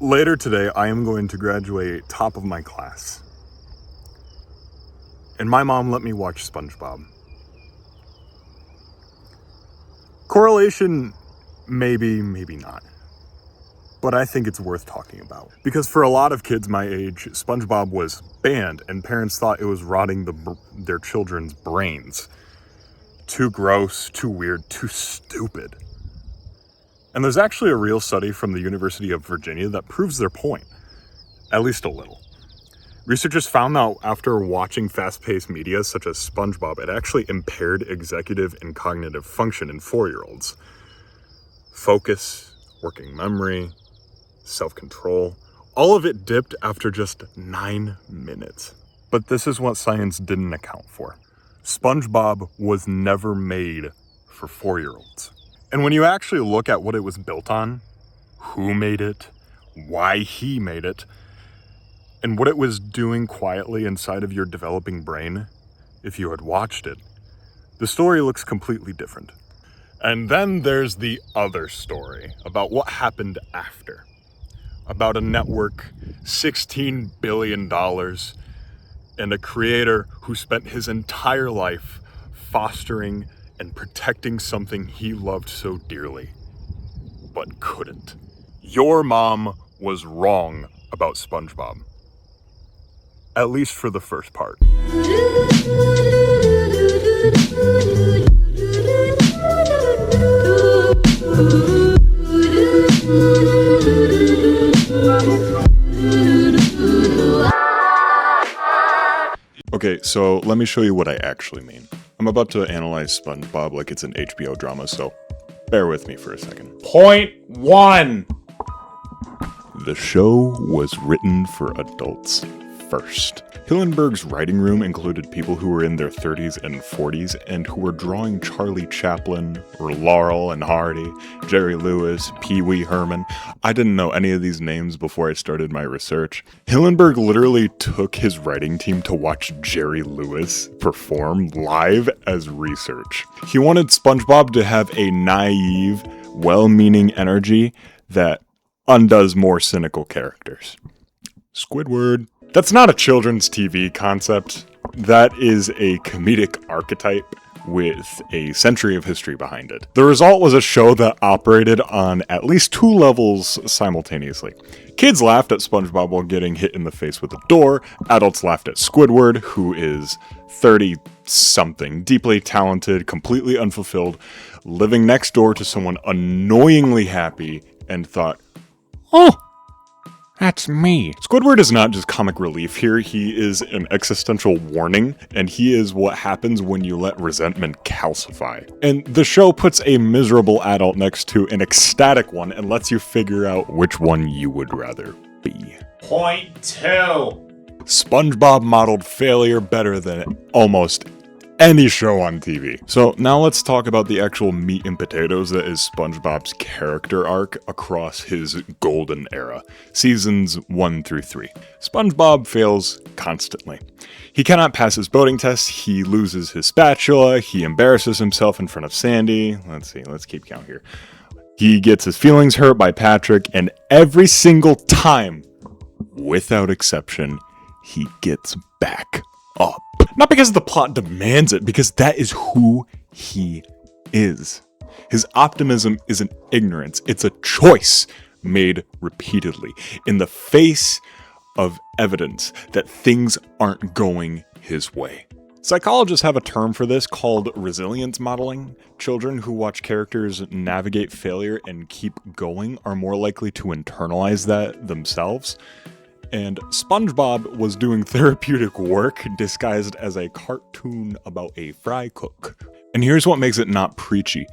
Later today, I am going to graduate top of my class. And my mom let me watch SpongeBob. Correlation, maybe, maybe not. But I think it's worth talking about. Because for a lot of kids my age, SpongeBob was banned and parents thought it was rotting their children's brains. Too gross, too weird, too stupid. And there's actually a real study from the University of Virginia that proves their point, at least a little. Researchers found that after watching fast-paced media such as SpongeBob, it actually impaired executive and cognitive function in 4-year-olds. Focus, working memory, self-control, all of it dipped after just 9 minutes. But this is what science didn't account for. SpongeBob was never made for 4-year-olds. And when you actually look at what it was built on, who made it, why he made it, and what it was doing quietly inside of your developing brain, if you had watched it, the story looks completely different. And then there's the other story about what happened after. About a network, $16 billion, and a creator who spent his entire life fostering and protecting something he loved so dearly, but couldn't. Your mom was wrong about SpongeBob. At least for the first part. Okay, so let me show you what I actually mean. I'm about to analyze SpongeBob like it's an HBO drama, so bear with me for a second. Point 1. The show was written for adults first. Hillenburg's writing room included people who were in their 30s and 40s and who were drawing Charlie Chaplin, or Laurel and Hardy, Jerry Lewis, Pee Wee Herman. I didn't know any of these names before I started my research. Hillenburg literally took his writing team to watch Jerry Lewis perform live as research. He wanted SpongeBob to have a naive, well-meaning energy that undoes more cynical characters. Squidward. That's not a children's TV concept. That is a comedic archetype with a century of history behind it. The result was a show that operated on at least 2 levels simultaneously. Kids laughed at SpongeBob while getting hit in the face with a door. Adults laughed at Squidward, who is 30-something, deeply talented, completely unfulfilled, living next door to someone annoyingly happy, and thought, "Oh, that's me." Squidward is not just comic relief here, he is an existential warning, and he is what happens when you let resentment calcify. And the show puts a miserable adult next to an ecstatic one and lets you figure out which one you would rather be. Point 2. SpongeBob modeled failure better than almost any show on TV. So now let's talk about the actual meat and potatoes that is SpongeBob's character arc across his golden era, seasons 1 through 3. SpongeBob fails constantly. He cannot pass his boating test, he loses his spatula, he embarrasses himself in front of Sandy. Let's keep count here. He gets his feelings hurt by Patrick, and every single time, without exception, he gets back up. Not because the plot demands it, because that is who he is. His optimism isn't ignorance, it's a choice made repeatedly in the face of evidence that things aren't going his way. Psychologists have a term for this called resilience modeling. Children who watch characters navigate failure and keep going are more likely to internalize that themselves. And SpongeBob was doing therapeutic work disguised as a cartoon about a fry cook. And here's what makes it not preachy.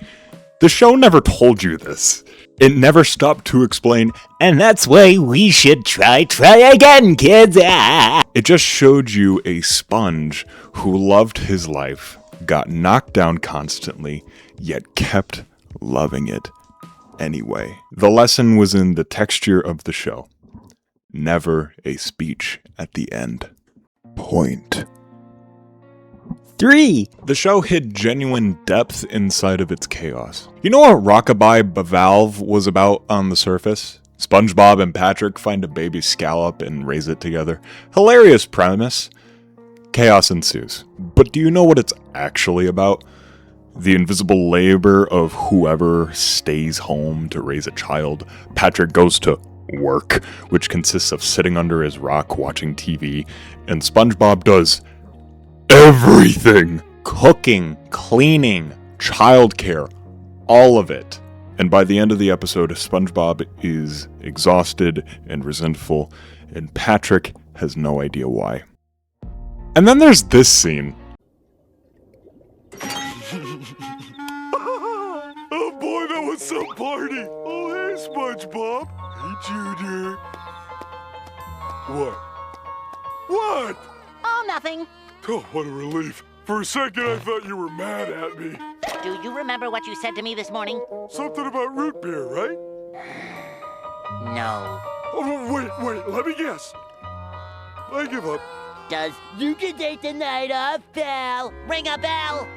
The show never told you this. It never stopped to explain, and that's why we should try again, kids. Ah! It just showed you a sponge who loved his life, got knocked down constantly, yet kept loving it anyway. The lesson was in the texture of the show. Never a speech at the end. Point 3. The show hid genuine depth inside of its chaos. You know what Rockabye Valve was about on the surface? SpongeBob and Patrick find a baby scallop and raise it together. Hilarious premise. Chaos ensues. But do you know what it's actually about? The invisible labor of whoever stays home to raise a child. Patrick goes to work, which consists of sitting under his rock watching TV, and SpongeBob does everything. Cooking, cleaning, childcare, all of it. And by the end of the episode, SpongeBob is exhausted and resentful, and Patrick has no idea why. And then there's this scene. Oh boy, that was some party! Oh, hey, SpongeBob! Hey, Junior! What? What? Oh, nothing. Oh, what a relief. For a second, I thought you were mad at me. Do you remember what you said to me this morning? Something about root beer, right? No. Oh, wait, let me guess. I give up. Does you can take the night off, pal? Ring a bell.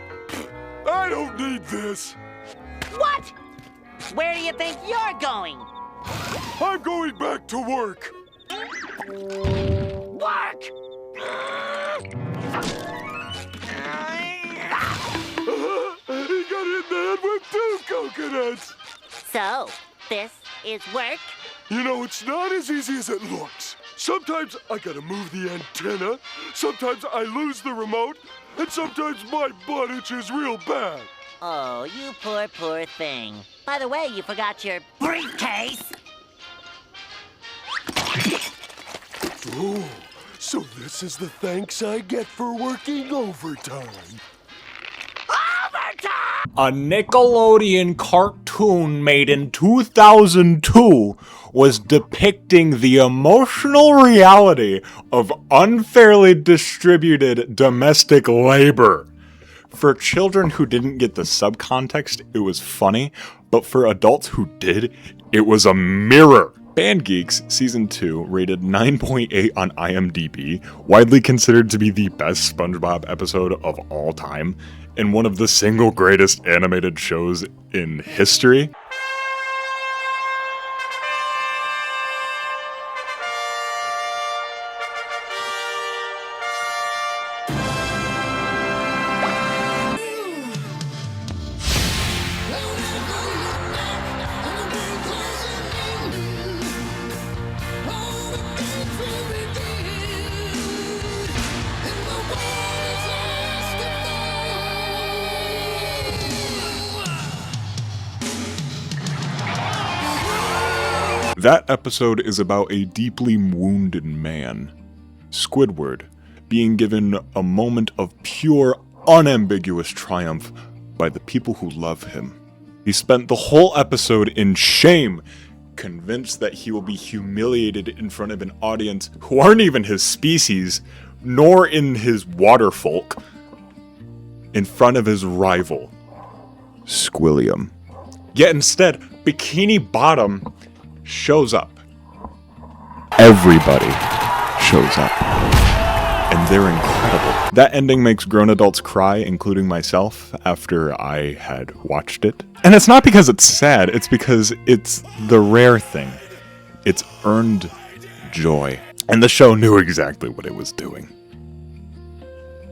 I don't need this. What? Where do you think you're going? I'm going back to work. Work! He got hit in the head with 2 coconuts. So, this is work? You know, it's not as easy as it looks. Sometimes I gotta move the antenna, sometimes I lose the remote, and sometimes my butt itches real bad. Oh, you poor thing. By the way, you forgot your briefcase. Oh, so this is the thanks I get for working overtime. A Nickelodeon cartoon made in 2002 was depicting the emotional reality of unfairly distributed domestic labor. For children who didn't get the subcontext, it was funny, but for adults who did, it was a mirror. Band Geeks Season 2 rated 9.8 on IMDb, widely considered to be the best SpongeBob episode of all time, and one of the single greatest animated shows in history. That episode is about a deeply wounded man, Squidward, being given a moment of pure, unambiguous triumph by the people who love him. He spent the whole episode in shame, convinced that he will be humiliated in front of an audience who aren't even his species, nor in his waterfolk, in front of his rival, Squilliam. Yet instead, Bikini Bottom shows up. Everybody shows up. And they're incredible. That ending makes grown adults cry, including myself, after I had watched it. And it's not because it's sad, it's because it's the rare thing. It's earned joy. And the show knew exactly what it was doing.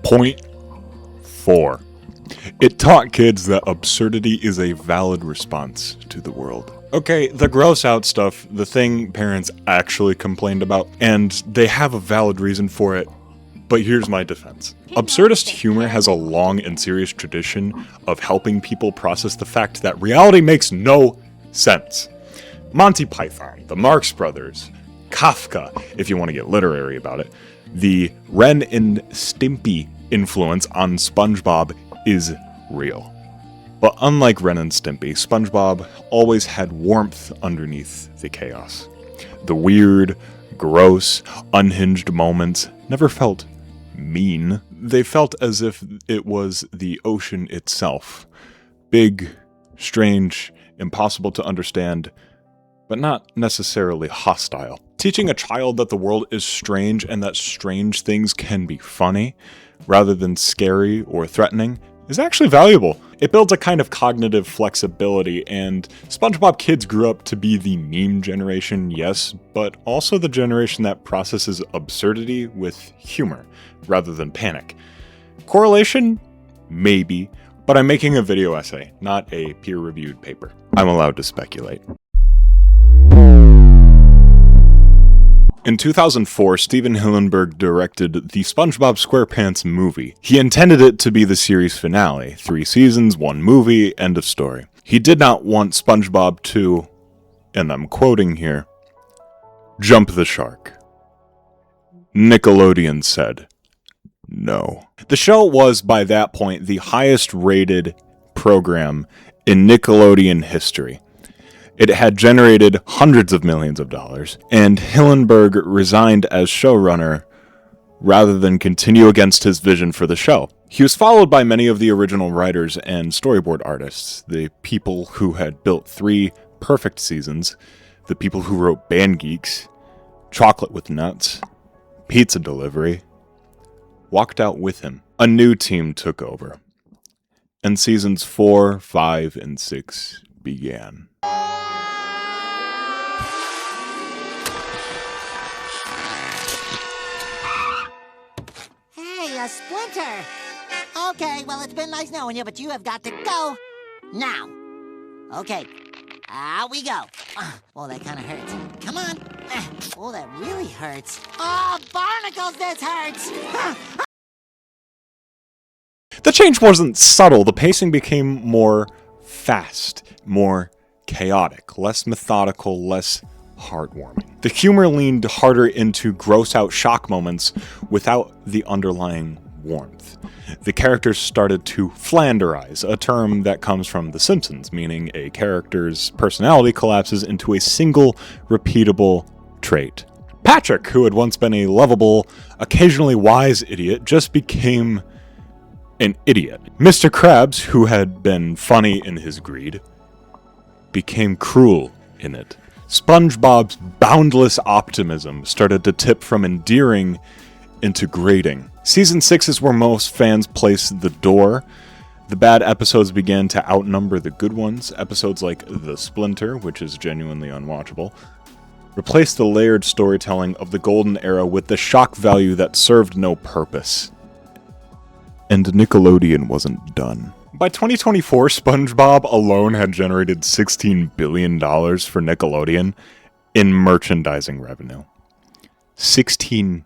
Point 4. It taught kids that absurdity is a valid response to the world. Okay, the gross out stuff, the thing parents actually complained about, and they have a valid reason for it, but here's my defense. Absurdist humor has a long and serious tradition of helping people process the fact that reality makes no sense. Monty Python, the Marx Brothers, Kafka, if you want to get literary about it, the Ren and Stimpy influence on SpongeBob is real. But unlike Ren and Stimpy, SpongeBob always had warmth underneath the chaos. The weird, gross, unhinged moments never felt mean. They felt as if it was the ocean itself. Big, strange, impossible to understand, but not necessarily hostile. Teaching a child that the world is strange and that strange things can be funny, rather than scary or threatening, is actually valuable. It builds a kind of cognitive flexibility, and SpongeBob kids grew up to be the meme generation, yes, but also the generation that processes absurdity with humor, rather than panic. Correlation? Maybe, but I'm making a video essay, not a peer-reviewed paper. I'm allowed to speculate. In 2004, Stephen Hillenburg directed the SpongeBob SquarePants movie. He intended it to be the series finale, 3 seasons, 1 movie, end of story. He did not want SpongeBob to, and I'm quoting here, jump the shark. Nickelodeon said no. The show was, by that point, the highest rated program in Nickelodeon history. It had generated hundreds of millions of dollars, and Hillenburg resigned as showrunner rather than continue against his vision for the show. He was followed by many of the original writers and storyboard artists, the people who had built 3 perfect seasons, the people who wrote Band Geeks, Chocolate with Nuts, Pizza Delivery, walked out with him. A new team took over, and seasons 4, 5, and 6 began. Splinter! Okay, well, it's been nice knowing you, but you have got to go now. Okay, out we go. Oh, that kind of hurts. Come on. Oh, that really hurts. Oh, barnacles, this hurts! The change wasn't subtle. The pacing became more fast, more chaotic, less methodical, less heartwarming. The humor leaned harder into gross-out shock moments without the underlying warmth. The characters started to flanderize, a term that comes from The Simpsons, meaning a character's personality collapses into a single, repeatable trait. Patrick, who had once been a lovable, occasionally wise idiot, just became an idiot. Mr. Krabs, who had been funny in his greed, became cruel in it. SpongeBob's boundless optimism started to tip from endearing into grating. Season 6 is where most fans placed the door. The bad episodes began to outnumber the good ones. Episodes like The Splinter, which is genuinely unwatchable, replaced the layered storytelling of the golden era with the shock value that served no purpose. And Nickelodeon wasn't done. By 2024, SpongeBob alone had generated $16 billion for Nickelodeon in merchandising revenue. $16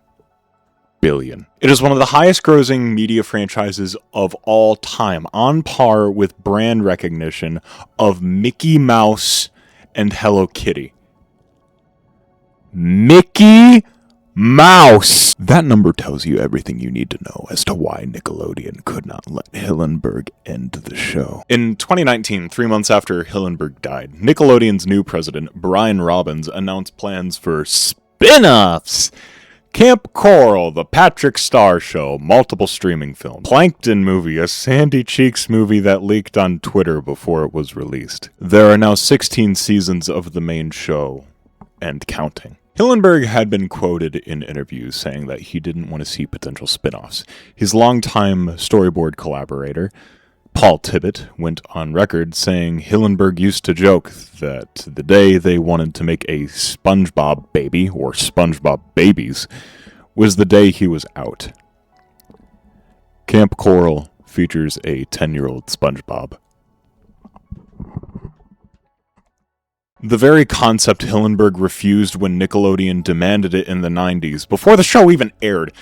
billion. It is one of the highest grossing media franchises of all time, on par with brand recognition of Mickey Mouse and Hello Kitty. Mickey Mouse! That number tells you everything you need to know as to why Nickelodeon could not let Hillenburg end the show. In 2019, 3 months after Hillenburg died, Nickelodeon's new president, Brian Robbins, announced plans for spin-offs. Camp Coral, The Patrick Star Show, multiple streaming films, Plankton movie, a Sandy Cheeks movie that leaked on Twitter before it was released. There are now 16 seasons of the main show, and counting. Hillenburg had been quoted in interviews saying that he didn't want to see potential spin-offs. His longtime storyboard collaborator, Paul Tibbitt, went on record saying Hillenburg used to joke that the day they wanted to make a SpongeBob baby, or SpongeBob babies, was the day he was out. Camp Coral features a 10-year-old SpongeBob. The very concept Hillenburg refused when Nickelodeon demanded it in the 90s, before the show even aired,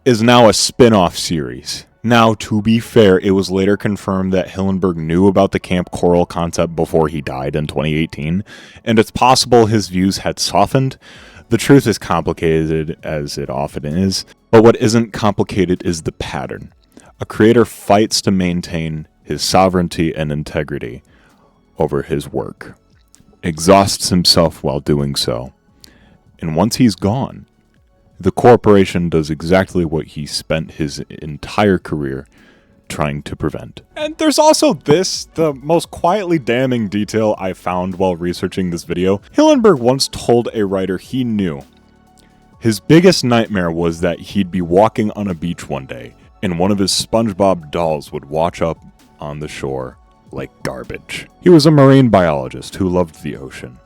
is now a spin-off series. Now, to be fair, it was later confirmed that Hillenburg knew about the Camp Coral concept before he died in 2018, and it's possible his views had softened. The truth is complicated, as it often is, but what isn't complicated is the pattern. A creator fights to maintain his sovereignty and integrity over his work, exhausts himself while doing so, and once he's gone, the corporation does exactly what he spent his entire career trying to prevent. And there's also this, the most quietly damning detail I found while researching this video. Hillenburg once told a writer he knew his biggest nightmare was that he'd be walking on a beach one day, and one of his SpongeBob dolls would wash up on the shore like garbage. He was a marine biologist who loved the ocean.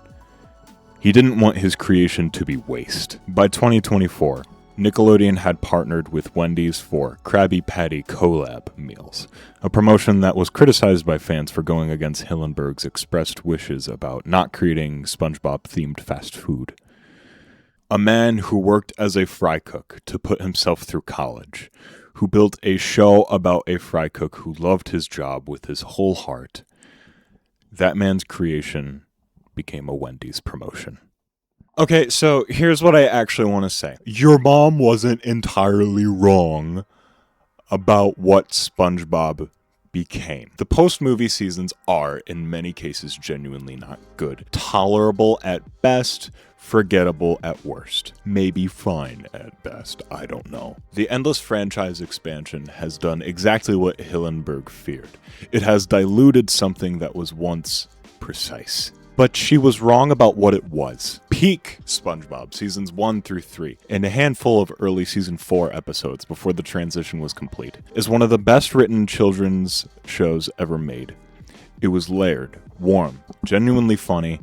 He didn't want his creation to be waste. By 2024, Nickelodeon had partnered with Wendy's for Krabby Patty collab meals, a promotion that was criticized by fans for going against Hillenburg's expressed wishes about not creating SpongeBob-themed fast food. A man who worked as a fry cook to put himself through college, who built a show about a fry cook who loved his job with his whole heart. That man's creation became a Wendy's promotion. Okay, so here's what I actually want to say. Your mom wasn't entirely wrong about what SpongeBob became. The post-movie seasons are, in many cases, genuinely not good. Tolerable at best, forgettable at worst. Maybe fine at best, I don't know. The endless franchise expansion has done exactly what Hillenburg feared. It has diluted something that was once precise. But she was wrong about what it was. Peak SpongeBob, seasons 1 through 3, and a handful of early season 4 episodes before the transition was complete, is one of the best written children's shows ever made. It was layered, warm, genuinely funny,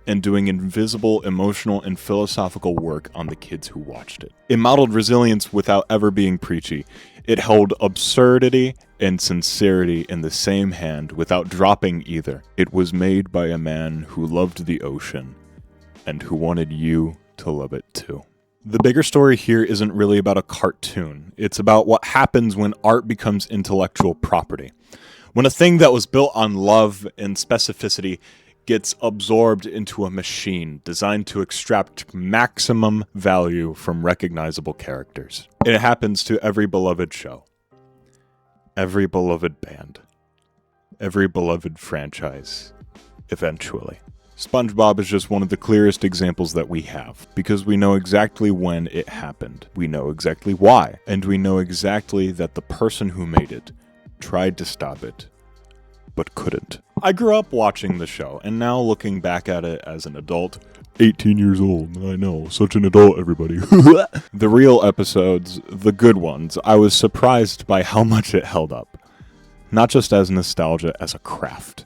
and doing invisible, emotional, and philosophical work on the kids who watched it. It modeled resilience without ever being preachy. It held absurdity and sincerity in the same hand without dropping either. It was made by a man who loved the ocean and who wanted you to love it too. The bigger story here isn't really about a cartoon. It's about what happens when art becomes intellectual property. When a thing that was built on love and specificity gets absorbed into a machine designed to extract maximum value from recognizable characters. It happens to every beloved show, every beloved band, every beloved franchise, eventually. SpongeBob is just one of the clearest examples that we have, because we know exactly when it happened, we know exactly why, and we know exactly that the person who made it tried to stop it, but couldn't. I grew up watching the show, and now looking back at it as an adult, 18 years old, I know, such an adult, everybody. The real episodes, the good ones, I was surprised by how much it held up. Not just as nostalgia, as a craft.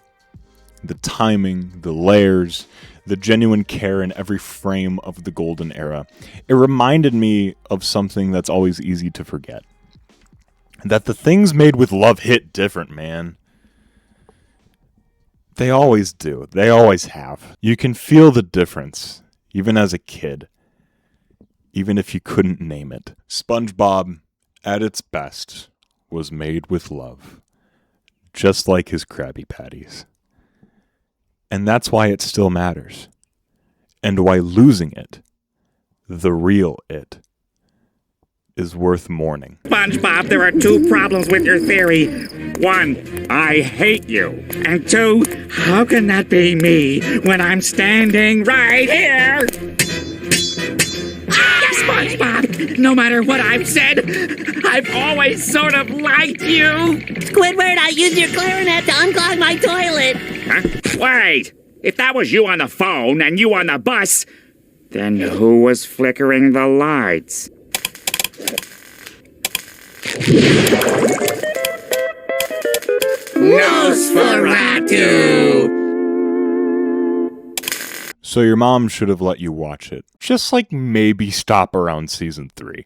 The timing, the layers, the genuine care in every frame of the golden era. It reminded me of something that's always easy to forget. That the things made with love hit different, man. They always do. They always have. You can feel the difference, even as a kid, even if you couldn't name it. SpongeBob, at its best, was made with love, just like his Krabby Patties. And that's why it still matters, and why losing it, the real it, is worth mourning. SpongeBob, there are two problems with your theory. One, I hate you. And two, how can that be me when I'm standing right here? SpongeBob, no matter what I've said, I've always sort of liked you. Squidward, I used your clarinet to unclog my toilet. Huh? Wait, if that was you on the phone and you on the bus, then who was flickering the lights? Nosferatu! So your mom should have let you watch it. Just like maybe stop around season 3.